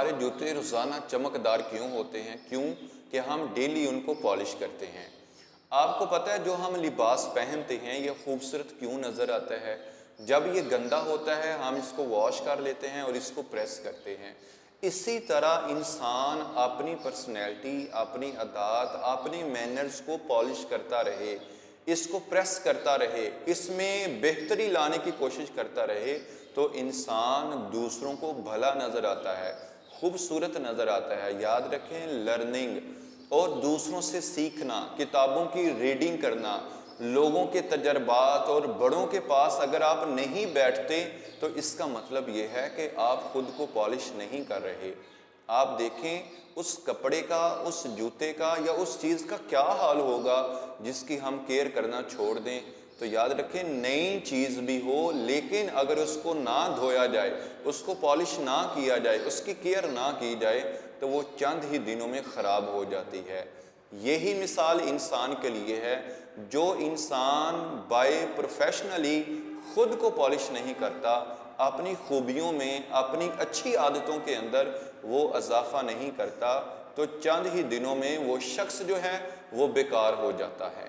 हमारे जूते रोज़ाना चमकदार क्यों होते हैं? क्यों कि हम डेली उनको पॉलिश करते हैं। आपको पता है जो हम लिबास पहनते हैं ये खूबसूरत क्यों नज़र आता है? जब ये गंदा होता है हम इसको वॉश कर लेते हैं और इसको प्रेस करते हैं। इसी तरह इंसान अपनी पर्सनैलिटी, अपनी अदात, अपनी मैनर्स को पॉलिश करता रहे, इसको प्रेस करता रहे, इसमें बेहतरी लाने की कोशिश करता रहे, तो इंसान दूसरों को भला नज़र आता है, खूबसूरत नज़र आता है। याद रखें, लर्निंग और दूसरों से सीखना, किताबों की रीडिंग करना, लोगों के तजर्बात और बड़ों के पास अगर आप नहीं बैठते तो इसका मतलब ये है कि आप खुद को पॉलिश नहीं कर रहे। आप देखें उस कपड़े का, उस जूते का या उस चीज़ का क्या हाल होगा जिसकी हम केयर करना छोड़ दें। तो याद रखें, नई चीज़ भी हो लेकिन अगर उसको ना धोया जाए, उसको पॉलिश ना किया जाए, उसकी केयर ना की जाए तो वो चंद ही दिनों में ख़राब हो जाती है। यही मिसाल इंसान के लिए है। जो इंसान बाय प्रोफेशनली खुद को पॉलिश नहीं करता, अपनी खूबियों में, अपनी अच्छी आदतों के अंदर वो इजाफा नहीं करता, तो चंद ही दिनों में वो शख्स जो है वो बेकार हो जाता है।